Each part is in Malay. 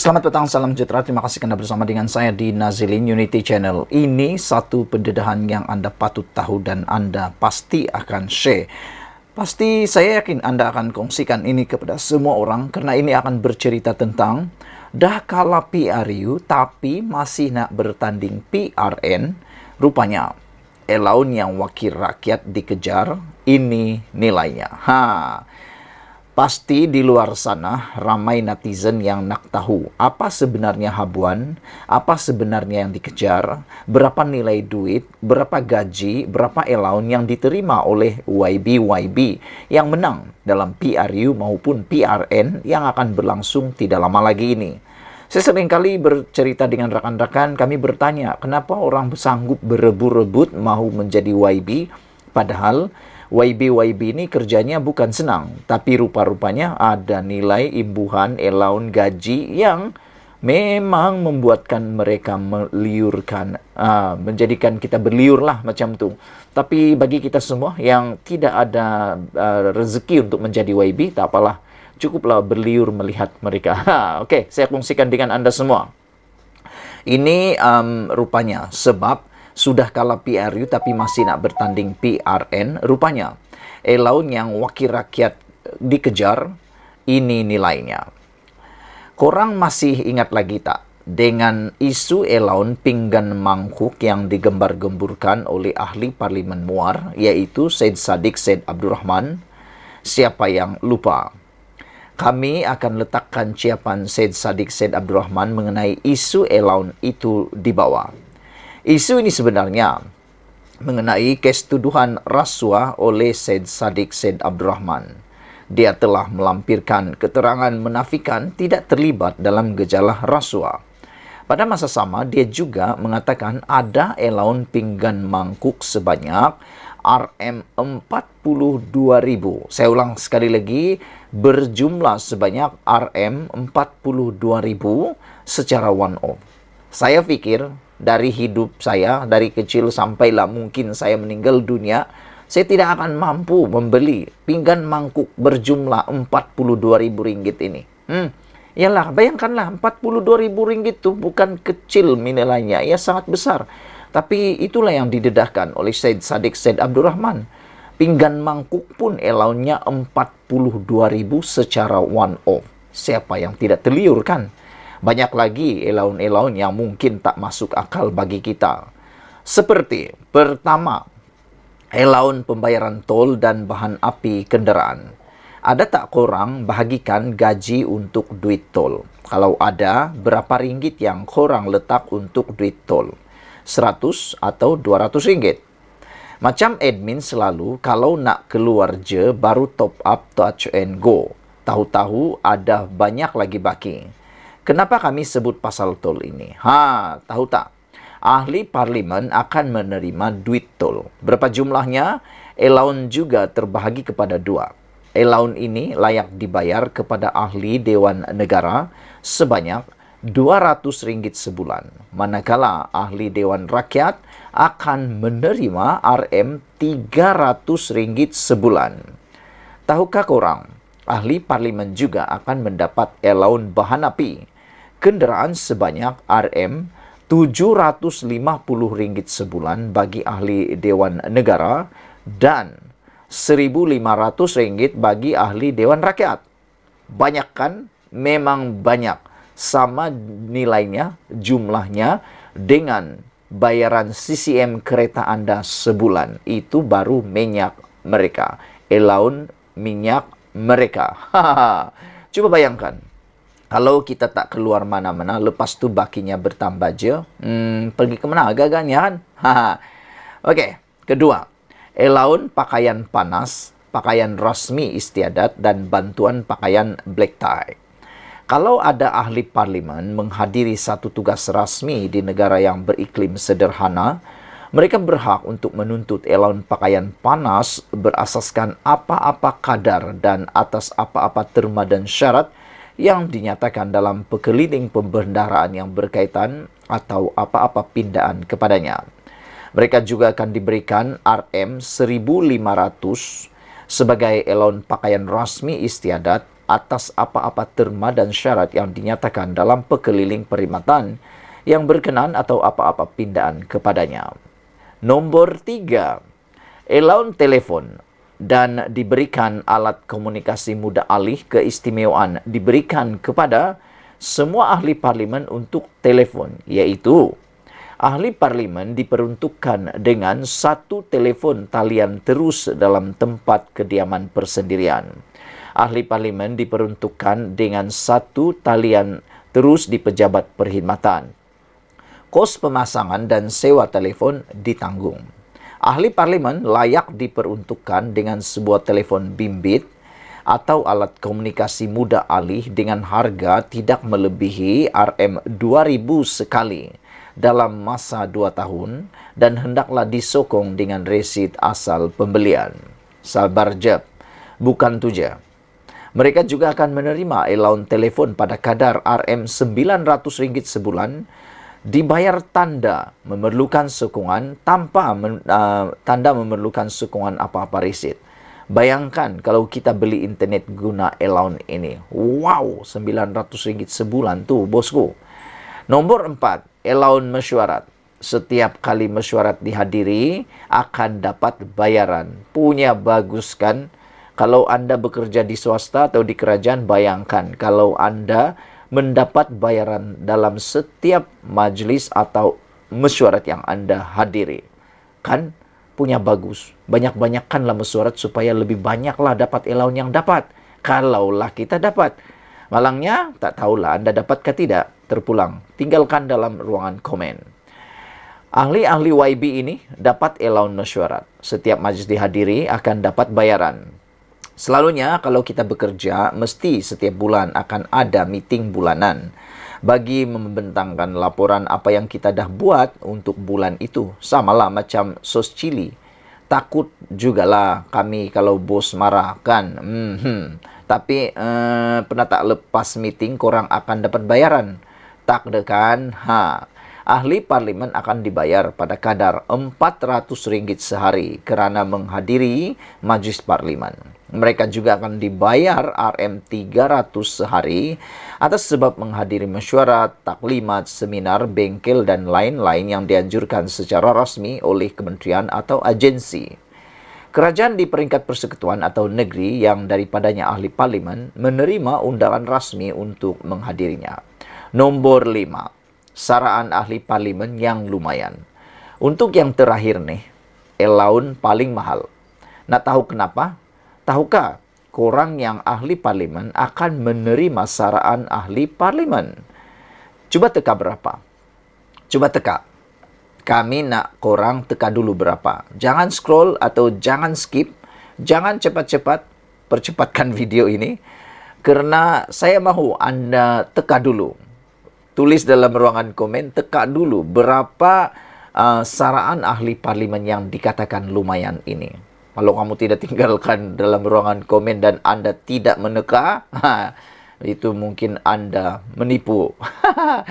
Selamat petang, salam sejahtera. Terima kasih Anda bersama dengan saya di Nazilin Unity Channel. Ini satu pendedahan yang Anda patut tahu dan Anda pasti akan share. Pasti saya yakin Anda akan kongsikan ini kepada semua orang karena ini akan bercerita tentang dah kalah PRU tapi masih nak bertanding PRN. Rupanya Elaun yang wakil rakyat dikejar, ini nilainya. Pasti di luar sana ramai netizen yang nak tahu apa sebenarnya habuan, apa sebenarnya yang dikejar, berapa nilai duit, berapa gaji, berapa allowance yang diterima oleh YB yang menang dalam PRU maupun PRN yang akan berlangsung tidak lama lagi ini. Saya seringkali bercerita dengan rekan-rekan, kami bertanya kenapa orang sanggup berebut-rebut mau menjadi YB, padahal YB ini kerjanya bukan senang, tapi rupa-rupanya ada nilai imbuhan, allowance, gaji yang memang membuatkan mereka meliurkan, menjadikan kita berliur lah macam tu. Tapi bagi kita semua yang tidak ada rezeki untuk menjadi YB, tak apalah, cukuplah berliur melihat mereka. Okey, saya kongsikan dengan Anda semua. Ini rupanya sebab sudah kalah PRU tapi masih nak bertanding PRN. Rupanya allowance yang wakil rakyat dikejar, ini nilainya. Korang masih ingat lagi tak dengan isu allowance pinggan mangkuk yang digembar-gemburkan oleh ahli Parlimen Muar, iaitu Syed Saddiq Syed Abdurrahman? Siapa yang lupa? Kami akan letakkan ciapan Syed Saddiq Syed Abdurrahman mengenai isu allowance itu di bawah. Isu ini sebenarnya mengenai kes tuduhan rasuah oleh Syed Saddiq Syed Abdurrahman. Dia telah melampirkan keterangan menafikan tidak terlibat dalam gejala rasuah. Pada masa sama, dia juga mengatakan ada allowance pinggan mangkuk sebanyak RM42.000. Saya ulang sekali lagi, berjumlah sebanyak RM42.000 secara one-off. Saya fikir dari hidup saya, dari kecil sampailah mungkin saya meninggal dunia, saya tidak akan mampu membeli pinggan mangkuk berjumlah RM42.000 ini. Yalah, bayangkanlah RM42.000 itu bukan kecil nilainya, ia sangat besar. Tapi itulah yang didedahkan oleh Syed Saddiq Syed Abdurrahman. Pinggan mangkuk pun allowance-nya RM42.000 secara one-off. Siapa yang tidak terliur kan? Banyak lagi allowance yang mungkin tak masuk akal bagi kita. Seperti, pertama, allowance pembayaran tol dan bahan api kenderaan. Ada tak korang bahagikan gaji untuk duit tol? Kalau ada, berapa ringgit yang korang letak untuk duit tol? 100 atau 200 ringgit? Macam admin selalu, kalau nak keluar je, baru top up touch and go. Tahu-tahu ada banyak lagi baki. Kenapa kami sebut pasal tol ini? Tahu tak? Ahli Parlimen akan menerima duit tol. Berapa jumlahnya? Allowance juga terbahagi kepada dua. Allowance ini layak dibayar kepada ahli Dewan Negara sebanyak RM200 sebulan. Manakala ahli Dewan Rakyat akan menerima RM300 sebulan. Tahukah korang? Ahli Parlimen juga akan mendapat allowance bahan api kenderaan sebanyak RM750 sebulan bagi ahli Dewan Negara dan RM1.500 bagi ahli Dewan Rakyat. Banyak kan? Memang banyak. Sama nilainya, jumlahnya dengan bayaran CCM kereta Anda sebulan. Itu baru minyak mereka. Allowance minyak mereka. Coba bayangkan. Kalau kita tak keluar mana-mana, lepas tu bakinya bertambah je, pergi ke mana agak-agaknya kan? Okey, kedua, allowance pakaian panas, pakaian rasmi istiadat dan bantuan pakaian black tie. Kalau ada ahli parlimen menghadiri satu tugas rasmi di negara yang beriklim sederhana, mereka berhak untuk menuntut allowance pakaian panas berasaskan apa-apa kadar dan atas apa-apa terma dan syarat yang dinyatakan dalam pekeliling pembendaraan yang berkaitan atau apa-apa pindaan kepadanya. Mereka juga akan diberikan RM1.500 sebagai allowance pakaian rasmi istiadat atas apa-apa terma dan syarat yang dinyatakan dalam pekeliling perkhidmatan yang berkenan atau apa-apa pindaan kepadanya. Nombor 3, allowance telefon dan diberikan alat komunikasi mudah alih keistimewaan diberikan kepada semua ahli parlimen untuk telefon, iaitu ahli parlimen diperuntukkan dengan satu telefon talian terus dalam tempat kediaman persendirian. Ahli parlimen diperuntukkan dengan satu talian terus di pejabat perkhidmatan. Kos pemasangan dan sewa telefon ditanggung. Ahli parlimen layak diperuntukkan dengan sebuah telefon bimbit atau alat komunikasi mudah alih dengan harga tidak melebihi Rm2.000 sekali dalam masa 2 tahun dan hendaklah disokong dengan resit asal pembelian. Sabar jap, bukan tuja. Mereka juga akan menerima allowance telefon pada kadar Rm900 sebulan, dibayar tanda memerlukan sokongan tanpa tanda memerlukan sokongan apa-apa resit. Bayangkan kalau kita beli internet guna allowance ini. Wow, Rm900 sebulan tuh bosku. Nombor 4, allowance mesyuarat. Setiap kali mesyuarat dihadiri akan dapat bayaran. Punya bagus kan? Kalau Anda bekerja di swasta atau di kerajaan, bayangkan kalau Anda mendapat bayaran dalam setiap majlis atau mesyuarat yang Anda hadiri. Kan punya bagus. Banyak-banyakkanlah mesyuarat supaya lebih banyaklah dapat allowance yang dapat. Kalaulah kita dapat. Malangnya, tak tahulah Anda dapatkah tidak. Terpulang, tinggalkan dalam ruangan komen. Ahli-ahli YB ini dapat allowance mesyuarat. Setiap majlis dihadiri akan dapat bayaran. Selalunya kalau kita bekerja, mesti setiap bulan akan ada meeting bulanan bagi membentangkan laporan apa yang kita dah buat untuk bulan itu. Samalah macam sos cili. Takut jugalah kami kalau bos marah kan. Tapi pernah tak lepas meeting korang akan dapat bayaran. Tak dekan, ahli parlimen akan dibayar pada kadar Rm400 sehari kerana menghadiri majlis parlimen. Mereka juga akan dibayar Rm300 sehari atas sebab menghadiri mesyuarat, taklimat, seminar, bengkel dan lain-lain yang dianjurkan secara rasmi oleh kementerian atau agensi. Kerajaan di peringkat persekutuan atau negeri yang daripadanya ahli parlimen menerima undangan rasmi untuk menghadirinya. Nombor 5, saraan ahli parlimen yang lumayan. Untuk yang terakhir nih, allowance paling mahal. Nak tahu kenapa? Tahukah korang yang ahli parlimen akan menerima saraan ahli parlimen? Cuba teka berapa? Coba teka. Kami nak korang teka dulu berapa. Jangan scroll atau jangan skip. Jangan cepat-cepat. Percepatkan video ini. Kerana saya mahu Anda teka dulu. Tulis dalam ruangan komen, teka dulu berapa saraan ahli parlimen yang dikatakan lumayan ini. Kalau kamu tidak tinggalkan dalam ruangan komen dan Anda tidak meneka, itu mungkin Anda menipu.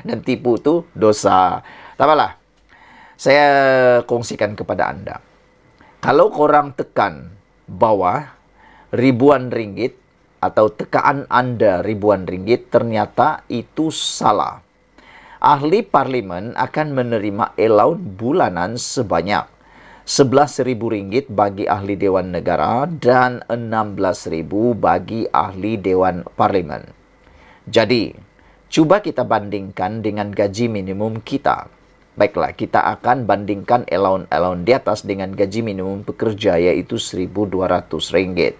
Dan tipu itu dosa. Tak apalah. Saya kongsikan kepada Anda. Kalau korang tekan bawah ribuan ringgit, atau tekaan Anda ribuan ringgit, ternyata itu salah. Ahli parlimen akan menerima allowance bulanan sebanyak Rp11.000 bagi ahli Dewan Negara dan Rp16.000 bagi ahli Dewan Parlimen. Jadi, cuba kita bandingkan dengan gaji minimum kita. Baiklah, kita akan bandingkan allowance di atas dengan gaji minimum pekerja, iaitu Rp1.200.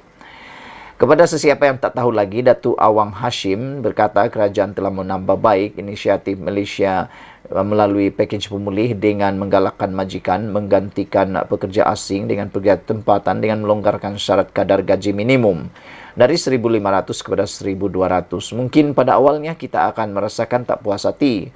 Kepada sesiapa yang tak tahu lagi, Datuk Awang Hashim berkata kerajaan telah menambah baik inisiatif Malaysia melalui pakej pemulih dengan menggalakkan majikan menggantikan pekerja asing dengan pekerja tempatan dengan melonggarkan syarat kadar gaji minimum dari 1.500 kepada 1.200. Mungkin pada awalnya kita akan merasakan tak puas hati.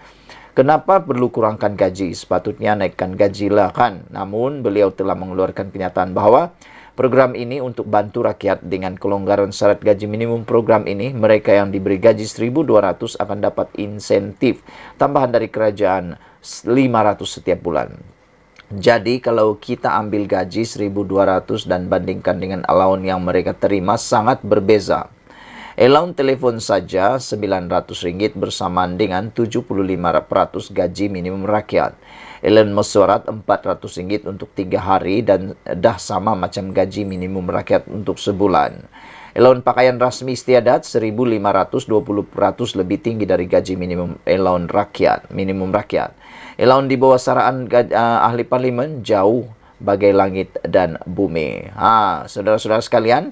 Kenapa perlu kurangkan gaji? Sepatutnya naikkan gajilah kan. Namun beliau telah mengeluarkan kenyataan bahawa program ini untuk bantu rakyat dengan kelonggaran syarat gaji minimum. Program ini, mereka yang diberi gaji 1.200 akan dapat insentif tambahan dari kerajaan 500 setiap bulan. Jadi kalau kita ambil gaji 1.200 dan bandingkan dengan allowance yang mereka terima, sangat berbeza. Allowance telepon saja Rp900 bersamaan dengan 75% gaji minimum rakyat. Allowance mesyuarat Rp400 untuk 3 hari dan dah sama macam gaji minimum rakyat untuk sebulan. Allowance pakaian rasmi istiadat Rp1.520 lebih tinggi dari gaji minimum minimum rakyat. Allowance di bawah saraan ahli parlimen jauh bagai langit dan bumi. Saudara-saudara sekalian,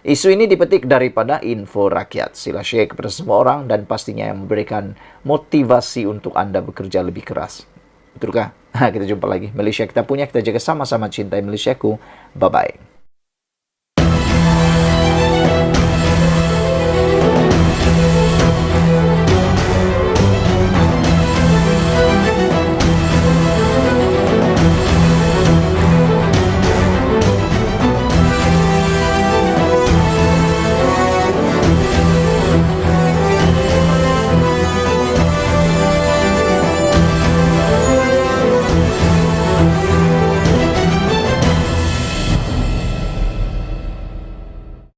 isu ini dipetik daripada Info Rakyat. Sila share kepada semua orang dan pastinya yang memberikan motivasi untuk Anda bekerja lebih keras. Betulkah? Kita jumpa lagi. Malaysia kita punya, kita jaga sama-sama cintai Malaysiaku. Bye-bye.